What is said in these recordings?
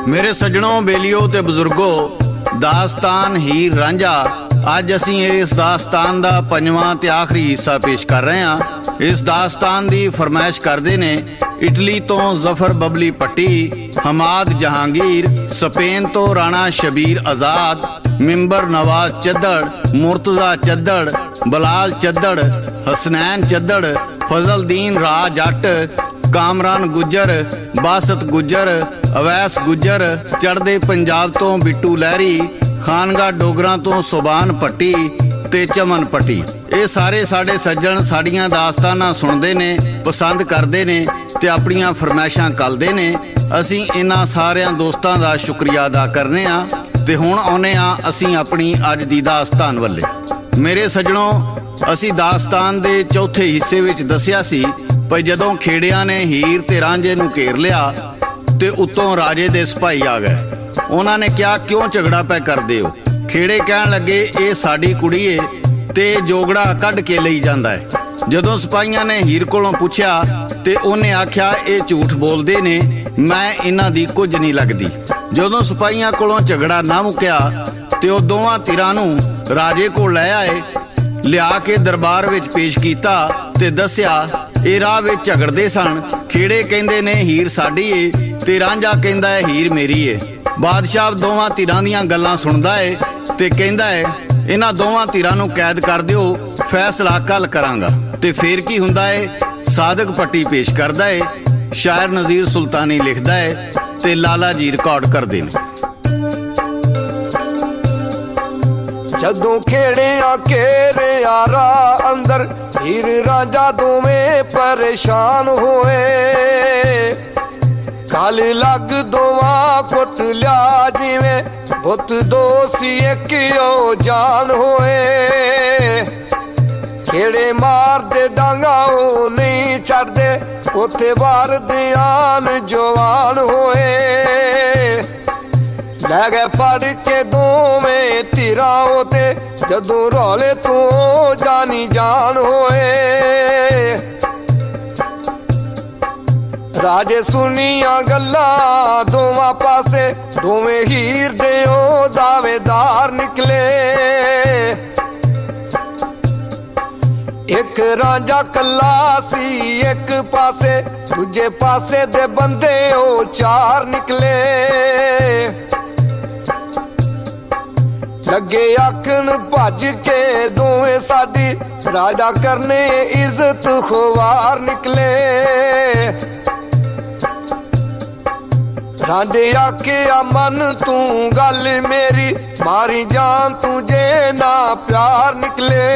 मेरे सज्जणों, बेलियो ते बुजुर्गो, दास्तान हीर रांझा अज असीं इस दास्तान का 5वां ते आखिरी हिस्सा पेश कर रहे हैं। इस दास्तान की फरमाइश करते ने इटली तो जफर बबली पट्टी, हमाद जहांगीर, स्पेन तो राणा शबीर आज़ाद, मिंबर नवाज चद्दड़, मुर्तज़ा चद्दड़, बलाल चद्दड़, हसनैन चद्दड़, फजलदीन राज जट, कामरान गुज्जर, बासत गुज्जर, अवैस गुज्जर, चढ़दे पंजाब तो बिट्टू लहरी, खानगा डोगरा तो सुबान पट्टी ते चमन पट्टी। ये सारे साडे सज्जण साड़ियाँ दास्तानां सुनते ने, पसंद करते ने ते अपनियां फरमाइशां करते ने। असीं इन्हां सारियां दोस्तां दा शुक्रिया अदा करने आ ते हुण आउने आ असीं अपनी अज दी दास्तान वल्ले। मेरे सज्जणों, असीं दास्तान दे चौथे हिस्से विच दस्सिया सी भाई जदों खेड़िया ने हीर ते रांझे नूं घेर लिया ते उत्तों राजे दे सिपाही आ गए। उन्होंने क्या क्यों झगड़ा पै करदे हो? खेड़े कहण लगे ये साडी कुड़ी है ते जोगड़ा कढ के लई जांदा है। जदों सिपाहियां ने हीर कोलों पुछया ते उन्हें आख्या ये झूठ बोलदे ने, मैं इन्हां दी कुछ नहीं लगदी। जदों सिपाहियां कोलों झगड़ा ना मुक्या ते ओह दोवां धिरां नूं राजे कोल लै आए, लिया के दरबार विच पेश कीता ते दस्सिया ये राह विच झगड़दे सन। खेड़े कहंदे ने हीर साडी है ते रांझा कहंदा है हीर मेरी है। बादशाह दोवां धिरां दीयां गल्लां सुणदा है ते कहंदा है इन्हां दोवां धिरां नूं कैद कर दिओ, फैसला कल करांगा। ते फिर की हुंदा है? सादक पट्टी पेश करदा है, शायर नज़ीर सुल्तानी लिखदा है ते लाला जी रिकॉर्ड करदे ने। जदों खेड़िया घेरिया राह अंदर, हीर रांझा दोवें परेशान होए। कल लग दोवां कुट लिया जिवें बुत दो सी एक ओ जान होए। खेड़े मारदे डांगा ओ नहीं छड़दे, उथे बार दियान जवान होए। लै गए पढ़ के दोवें धिरां ओते, जदों रौले तो जानी जान होए। राजे सुनिया गल्लां दोवां पासे, दोवें हीर दे ओ दावेदार निकले। एक रांझा कल्ला सी एक पासे, दूजे पासे दे बंदे ओ चार निकले। लगे आखन भज के दोवें साडी, राजा करने इज्जत खुवार निकले। रांझे आखिया मन तू गल मेरी, मारी जान तुझे ना प्यार निकले।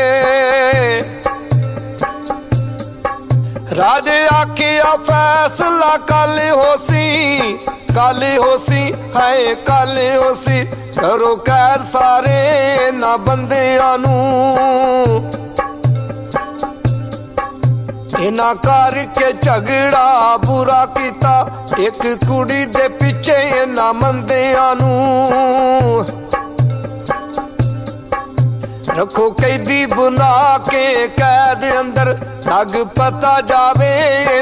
राजे आखिया फैसला कल होसी, कल होसी है कल होसी, करो कैद सारे ना बंदियां नूं। इन्हां करके झगड़ा बुरा कीता, एक कुड़ी दे पिछे इन्हां मंदियां नूं। रखो कैदी बना के कैद अंदर, लग पता जावे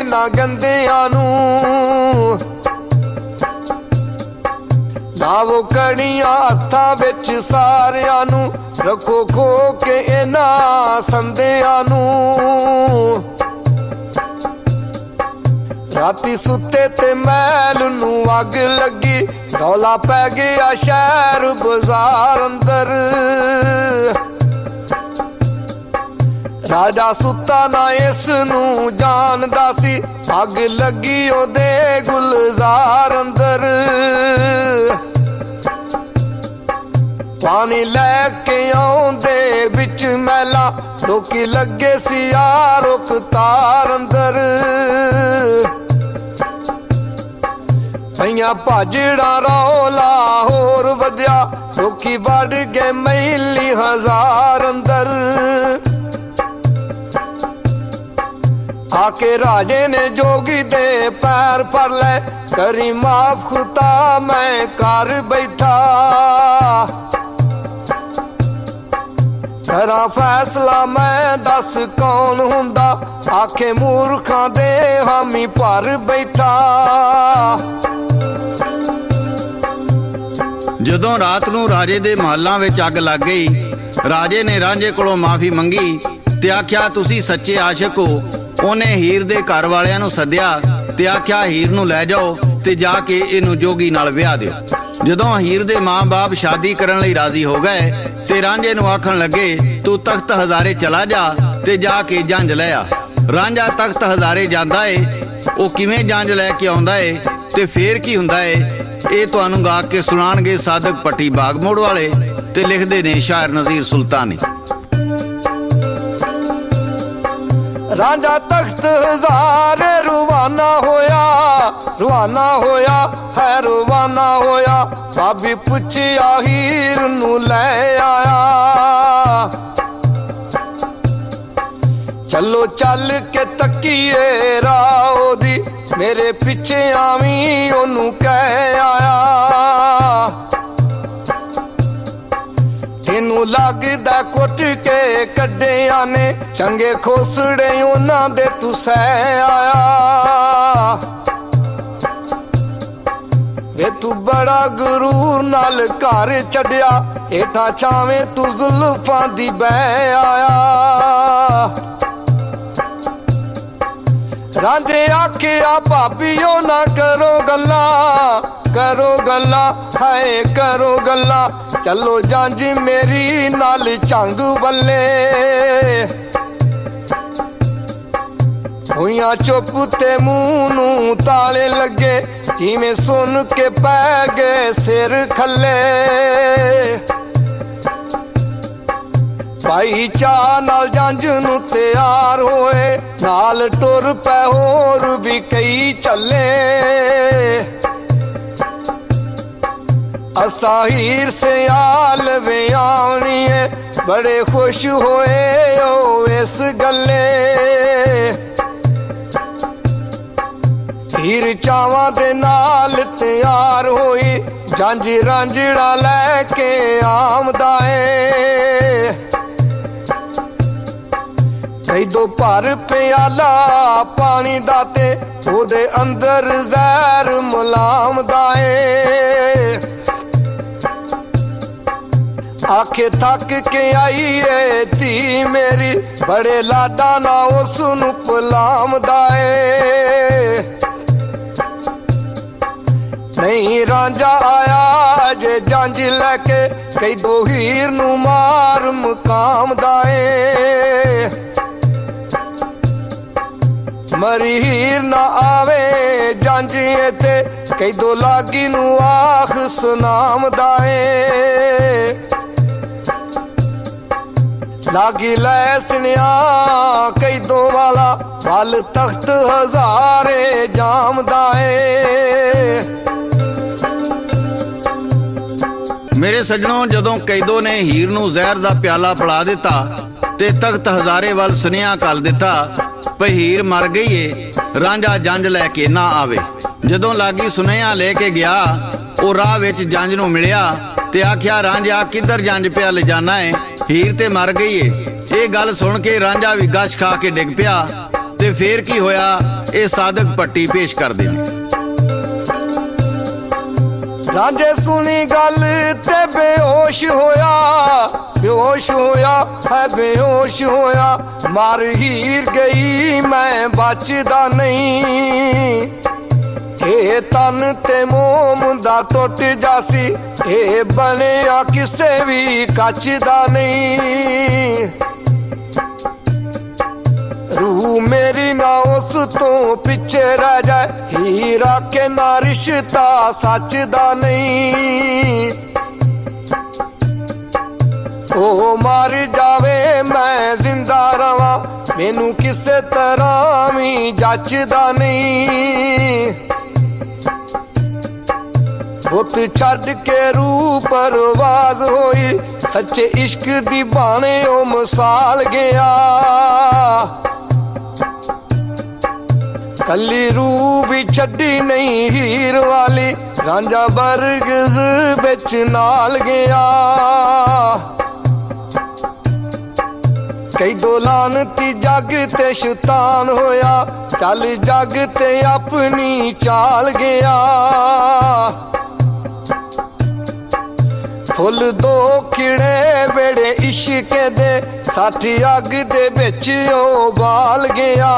ना गंदियां नूं। ना वो कड़ियां हत्थां विच सारियां नूं, रखो खो के इन्हां संदियां नूं। राती सुते ते महल नूं अग लगी, रौला पै गया शहर बाजार अंदर। राजा सुता ना इस नूं जानदा सी, अग लगी ओदे गुलजार अंदर। पानी लैके आउंदे बिच मैला, लोकी लगे सी यारो कतार अंदर। पईयां भाजड़ा रौला होर वधिया, लोकी बढ़ गए मैली हजार अंदर। आके राजे ने जोगी दे पैर फड़ ले, करी माफ खुदा मैं कर बैठा। करा फैसला मैं दस कौन हुंदा, आखे मूर्खां दे हामी पर बैठा। ਜਦੋਂ ਰਾਤ ਨੂੰ ਰਾਜੇ ਦੇ ਮਹੱਲਾਂ ਵਿੱਚ ਅੱਗ ਲੱਗ ਗਈ, ਰਾਜੇ ਨੇ ਰਾਂਝੇ ਕੋਲੋਂ ਮਾਫੀ ਮੰਗੀ ਤੇ ਆਖਿਆ, ਤੁਸੀਂ ਸੱਚੇ ਆਸ਼ਿਕ ਹੋ। ਉਹਨੇ ਹੀਰ ਦੇ ਘਰ ਵਾਲਿਆਂ ਨੂੰ ਸੱਦਿਆ ਤੇ ਆਖਿਆ, ਹੀਰ ਨੂੰ ਲੈ ਜਾਓ ਤੇ ਜਾ ਕੇ ਇਹਨੂੰ ਜੋਗੀ ਨਾਲ ਵਿਆਹ ਦਿਓ। ਜਦੋਂ ਹੀਰ ਦੇ ਮਾਂ-ਬਾਪ ਸ਼ਾਦੀ ਕਰਨ ਲਈ ਰਾਜ਼ੀ ਹੋ ਗਏ ਤੇ ਰਾਂਝੇ ਨੂੰ ਆਖਣ ਲੱਗੇ, ਤੂੰ ਤਖਤ ਹਜ਼ਾਰੇ ਚਲਾ ਜਾ ਤੇ ਜਾ ਕੇ ਜੰਝ ਲੈ ਆ। ਰਾਂਝਾ ਤਖਤ ਹਜ਼ਾਰੇ ਜਾਂਦਾ ਏ। ਉਹ ਕਿਵੇਂ ਜੰਝ ਲੈ ਕੇ ਆਉਂਦਾ ਏ ਤੇ ਫੇਰ ਕੀ ਹੁੰਦਾ ਏ, ਇਹ ਤੁਹਾਨੂੰ ਗਾ ਕੇ ਸੁਣਾਣਗੇ ਸਾਦਕ ਪੱਟੀ ਬਾਗਮੋੜ ਵਾਲੇ ਤੇ ਲਿਖਦੇ ਨੇ ਸ਼ਾਇਰ ਨਜ਼ੀਰ ਸੁਲਤਾਨੀ। ਰਾਂਝਾ ਤਖਤ ਹਜ਼ਾਰੇ ਰਵਾਨਾ ਹੋਇਆ ਹੈ ਰਵਾਨਾ ਹੋਇਆ। ਭਾਬੀ ਪੁੱਛਿਆ ਹੀਰ ਨੂੰ ਲੈ ਆਇਆ। ਚੱਲੋ ਚੱਲ ਕੇ ਤੱਕੀਏ ਰਾਹ ਦੀ, ਮੇਰੇ ਪਿੱਛੇ ਆਵੀਂ ਉਹਨੂੰ ਕਹਿ ਆਇਆ। ਤੈਨੂੰ ਲੱਗਦਾ ਕੁੱਟ ਕੇ ਕੱਢਿਆ ਨੇ, ਚੰਗੇ ਖੋਸੜੇ ਉਹਨਾਂ ਦੇ ਤੂੰ ਸਹਿ ਆਇਆ। ਵੇ ਤੂੰ ਬੜਾ ਗੁਰੂ ਨਾਲ ਘਰ ਛੱਡਿਆ, ਹੇਠਾਂ ਛਾਵੇਂ ਤੂੰ ਜ਼ੁਲਫਾਂ ਦੀ ਬਹਿ ਆਇਆ। ਰਾਂਝੇ ਆਖਿਆ, ਭਾਬੀਓ ਨਾ ਕਰੋ ਗੱਲਾਂ ਹਾਏ ਕਰੋ ਗੱਲਾਂ। ਚੱਲੋ ਜੰਝ ਮੇਰੀ ਨਾਲ ਝੰਗ ਬੱਲੇ। ਹੋਈਆਂ ਚੁੱਪ ਤੇ ਮੂੰਹ ਨੂੰ ਤਾਲੇ ਲੱਗੇ, ਕਿਵੇਂ ਸੁਣ ਕੇ ਪੈ ਗਏ ਸਿਰ ਖੱਲੇ। ਭਾਈ ਚਾਹ ਨਾਲ ਜੰਝ ਨੂੰ ਤਿਆਰ ਹੋਏ, ਨਾਲ ਟੁਰ ਪੈ ਹੋਰ ਵੀ ਕਈ ਚੱਲੇ। ਅਸਾਂ ਹੀਰ ਸਿਆਲ ਵਿਆਹਣੀ ਏ, ਬੜੇ ਖੁਸ਼ ਹੋਏ ਓ ਇਸ ਗੱਲੇ। ਹੀਰ ਚਾਵਾਂ ਦੇ ਨਾਲ ਤਿਆਰ ਹੋਈ, ਜੰਝ ਰਾਂਝੜਾ ਲੈ ਕੇ ਆਮਦਾ ਏ। ਕਈ ਦੋ ਭਰ ਪਿਆਲਾ ਪਾਣੀ ਦਾ ਤੇ ਉਹਦੇ ਅੰਦਰ ਜ਼ਹਿਰ ਮੁਲਾਮ ਦਾ ਏ। ਆਖੇ ਥੱਕ ਕੇ ਆਈ ਏ ਧੀ ਮੇਰੀ, ਬੜੇ ਲਾਡਾ ਨਾ ਉਸ ਨੂੰ ਪੁਲਾਮਦਾ ਏ। ਨਹੀਂ ਰਾਂਝਾ ਆਇਆ ਜੇ ਜੰਝ ਲੈ ਕੇ, ਕਈ ਦੋ ਹੀਰ ਨੂੰ ਮਾਰ ਮੁਕਾਮਦਾ ਏ। ਮਰੀ ਹੀਰ ਨਾ ਆਵੇ ਜੰਝ ਤੇ, ਕਈ ਦੋ ਲਾਗੀ ਨੂੰ ਆਖ ਸੁਨਾਮਦਾ ਏ। ਲਾਗੀ ਲੈ ਸੁਣਿਆ ਕਈ ਦੋ ਵਾਲਾ, ਵੱਲ ਤਖਤ ਹਜ਼ਾਰੇ ਜਾਮਦਾ ਏ। ਮੇਰੇ ਸੱਜਣੋਂ, ਜਦੋਂ ਕੈਦੋ ਨੇ ਹੀਰ ਨੂੰ ਜ਼ਹਿਰ ਦਾ ਪਿਆਲਾ ਪਿਲਾ ਦਿੱਤਾ ਤੇ ਤਖਤ ਹਜ਼ਾਰੇ ਵੱਲ ਸੁਨੇਹਾ ਘੱਲ ਦਿੱਤਾ ਭਈ ਹੀਰ ਮਰ ਗਈ ਏ, ਰਾਂਝਾ ਜੰਝ ਲੈ ਕੇ ਨਾ ਆਵੇ। ਜਦੋਂ ਲਾਗੀ ਸੁਨੇਹਾ ਲੈ ਕੇ ਗਿਆ, ਉਹ ਰਾਹ ਵਿੱਚ ਜੰਝ ਨੂੰ ਮਿਲਿਆ ਤੇ ਆਖਿਆ, ਰਾਂਝਾ ਕਿੱਧਰ ਜੰਝ ਪਿਆ ਲਿਜਾਨਾ ਏ, ਹੀਰ ਤੇ ਮਰ ਗਈ ਏ। ਇਹ ਗੱਲ ਸੁਣ ਕੇ ਰਾਂਝਾ ਵੀ ਗਸ਼ ਖਾ ਕੇ ਡਿੱਗ ਪਿਆ। ਤੇ ਫੇਰ ਕੀ ਹੋਇਆ, ਇਹ ਸਾਦਕ ਪੱਟੀ ਪੇਸ਼ ਕਰਦੇ ਨੇ। ਰਾਂਝੇ ਸੁਣੀ ਗੱਲ ਤੇ ਬੇਹੋਸ਼ ਹੋਇਆ ਹੈ ਬੇਹੋਸ਼ ਹੋਇਆ। ਮਰ ਹੀਰ ਗਈ ਮੈਂ ਬਚਦਾ ਨਹੀਂ, ਇਹ ਤਨ ਤੇ ਮੋਮ ਦਾ ਟੁੱਟ ਜਾਸੀ, ਇਹ ਬਣਿਆ ਕਿਸੇ ਵੀ ਕੱਚ ਦਾ ਨਹੀਂ। रूह मेरी ना उस तो पिछे रह जाए, हीरा के ना रिश्ता सच दा नहीं। ओ मर जावे मैं जिंदा रवा, मैनू किसे तरह भी जचदा नहीं। बुत छड़ के रूह परवाज होई, सच्चे इश्क दी बाने ओ मिसाल गया। कली रूह भी छड़ी नहीं हीर वाली, रांझा बरगज़ बिच नाल गया। कई दो लानती जग ते शैतान होया, चल जग ते अपनी चाल गया। ਫੁੱਲ ਦੋ ਖਿੜੇ ਵੇੜੇ ਇਸ਼ਕ ਦੇ ਸਾਥੀ ਅੱਗ ਦੇ ਵਿੱਚ ਉਹ ਬਾਲ ਗਿਆ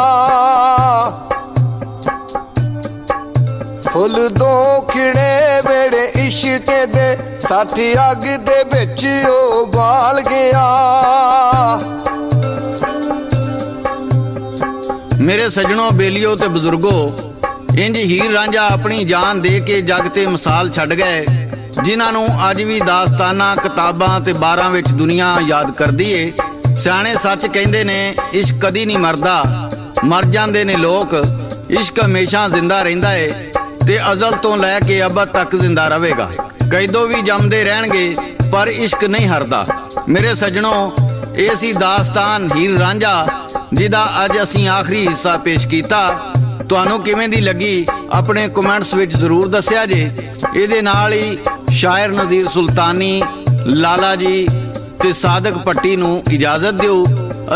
ਫੁੱਲ ਦੋ ਖਿੜੇ ਵੇੜੇ ਇਸ਼ਕ ਦੇ ਸਾਥੀ ਅੱਗ ਦੇ ਵਿੱਚ ਉਹ ਬਾਲ ਗਿਆ ਮੇਰੇ ਸੱਜਣੋ ਬੇਲੀਓ ਤੇ ਬਜ਼ੁਰਗੋ ਇੰਜ ਹੀਰ ਰਾਂਝਾ ਆਪਣੀ ਜਾਨ ਦੇ ਕੇ ਜੱਗ ਤੇ ਮਿਸਾਲ ਛੱਡ ਗਏ ਜਿਨ੍ਹਾਂ ਨੂੰ ਅੱਜ ਵੀ ਦਾਸਤਾਨਾਂ ਕਿਤਾਬਾਂ ਤੇ ਬਾਰਾਂ ਵਿੱਚ ਦੁਨੀਆ ਯਾਦ ਕਰਦੀ ਏ ਸਿਆਣੇ ਸੱਚ ਕਹਿੰਦੇ ਨੇ ਇਸ਼ਕ ਕਦੀ ਨਹੀਂ ਮਰਦਾ ਮਰ ਜਾਂਦੇ ਨੇ ਲੋਕ ਇਸ਼ਕ ਹਮੇਸ਼ਾ ਜ਼ਿੰਦਾ ਰਹਿੰਦਾ ਏ ਤੇ ਅਜ਼ਲ ਤੋਂ ਲੈ ਕੇ ਅਬਦ ਤੱਕ ਜ਼ਿੰਦਾ ਰਹੇਗਾ ਕੈਦੋਂ ਵੀ ਜੰਮਦੇ ਰਹਿਣਗੇ ਪਰ ਇਸ਼ਕ ਨਹੀਂ ਹਰਦਾ ਮੇਰੇ ਸੱਜਣੋ ਇਹ ਸੀ ਦਾਸਤਾਨ ਹੀਰ ਰਾਂਝਾ ਜਿਹਦਾ ਅੱਜ ਅਸੀਂ ਆਖਰੀ ਹਿੱਸਾ ਪੇਸ਼ ਕੀਤਾ ਤੁਹਾਨੂੰ ਕਿਵੇਂ ਦੀ ਲੱਗੀ ਆਪਣੇ ਕਮੈਂਟਸ ਵਿੱਚ ਜ਼ਰੂਰ ਦੱਸਿਆ ਜੇ ਇਹਦੇ ਨਾਲ ਹੀ ਸ਼ਾਇਰ ਨਜ਼ੀਰ ਸੁਲਤਾਨੀ ਲਾਲਾ ਜੀ ਤੇ ਸਾਦਕ ਪੱਟੀ ਨੂੰ ਇਜਾਜ਼ਤ ਦਿਓ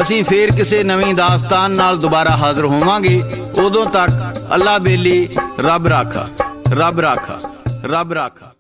ਅਸੀਂ ਫੇਰ ਕਿਸੇ ਨਵੀਂ ਦਾਸਤਾਨ ਨਾਲ ਦੁਬਾਰਾ ਹਾਜ਼ਰ ਹੋਵਾਂਗੇ ਉਦੋਂ ਤੱਕ ਅੱਲਾ ਬੇਲੀ ਰੱਬ ਰਾਖਾ ਰੱਬ ਰਾਖਾ ਰੱਬ ਰਾਖਾ